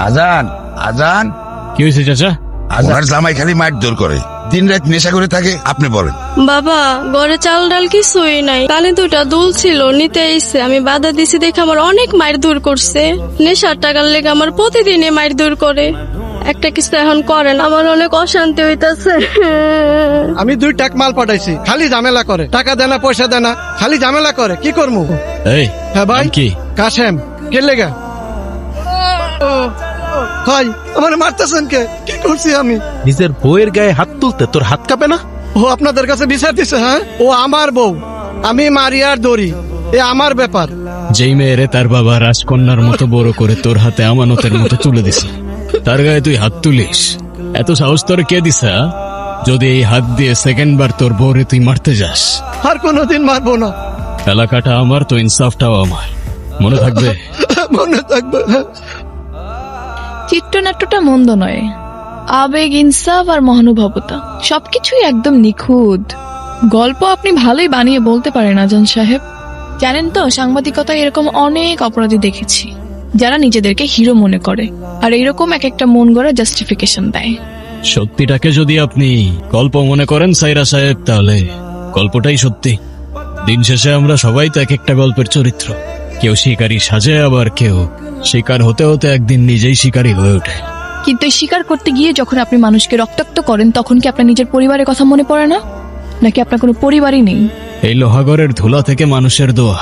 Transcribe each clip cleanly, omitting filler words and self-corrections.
আজান আজান। কি হয়েছে চাচা? ওনার জামাই খালি মারধর করে, দিন রাত নেশা করে থাকে। আপনি বলেন। বাবা, ঘরে চাল ডাল কিছুই নাই, কানে দুটা দুল ছিল, নিতে আইছে। আমি বাধা দিছি দেখে আমার অনেক মারধর করছে। নেশার টাকার লেগে আমার প্রতিদিনই মারধর করে। একটা কিছু এখন করেন, আমার অনেক অশান্তি হইতাছে। আমি 2 টাক মাল পাঠাইছি, খালি ঝামেলা করে, টাকা দেনা পয়সা দেনা, খালি ঝামেলা করে। কি করবো? এই হ্যাঁ ভাই। নাম কি? কাশেম। কে লেগা? ভাই আমার মারতেছেন কে? কি করছি আমি? নিজের বউয়ের গায়ে হাত তুলতে তোর হাত কাঁপে না? ও আপনাদের কাছে বিচার দিছে? হ্যাঁ, ও আমার বউ, আমি মারিয়ার দড়ি, এ আমার ব্যাপার। যেই মেয়েরে তার বাবা রাজকন্যার মতো বড় করে তোর হাতে আমানতের মতো তুলে দিছে, তার গায়ে তুই হাত তুলিস? এত সাহস তোর কে দিছে? যদি এই হাত দিয়ে সেকেন্ড বার তোর বউরে তুই মারতে যাস, আর কোনোদিন মারবো না। এলাকাটা আমার তো ইনসাফটাও আমার। মনে থাকবে? মনে থাকবে। চিত্রনাট্যটা মন্দ নয়, আবেগ, ইনসাফ আর মহানুভবতা সবকিছুই একদম নিখুঁত। গল্প আপনি ভালোই বানিয়ে বলতে পারেন আজান সাহেব। জানেন তো, সাংবাদিকতায় এরকম অনেক অপরাধী দেখেছি যারা নিজেদেরকে হিরো মনে করে আর এরকম এক একটা মন গড়া জাস্টিফিকেশন দেয়। সত্যিটাকে যদি আপনি গল্প মনে করেন সাইরা সাহেব, তাহলে গল্পটাই সত্যি। দিন শেষে আমরা সবাই তো এক একটা গল্পের চরিত্র। কেউ শিকারী সাজে, আবার কেউ শিকার হতে হতে একদিন নিজেই শিকারী হয়ে ওঠে। কিন্তু এই স্বীকার করতে গিয়ে যখন আপনি মানুষকে রক্তাক্ত করেন, তখন কি আপনার নিজের পরিবারের কথা মনে পড়ে না? নাকি আপনার কোনো পরিবারই নেই? এই লোহাগড়ের ধুলা থেকে মানুষের দোয়া,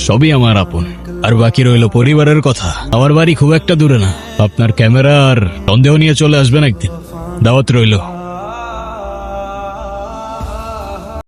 সবই আমার আপন। আর বাকি রইল পরিবারের কথা। আমার বাড়ি খুব একটা দূরে না। আপনার ক্যামেরা আর সন্দেহ নিয়ে চলে আসবেন একদিন, দাওয়াত রইল।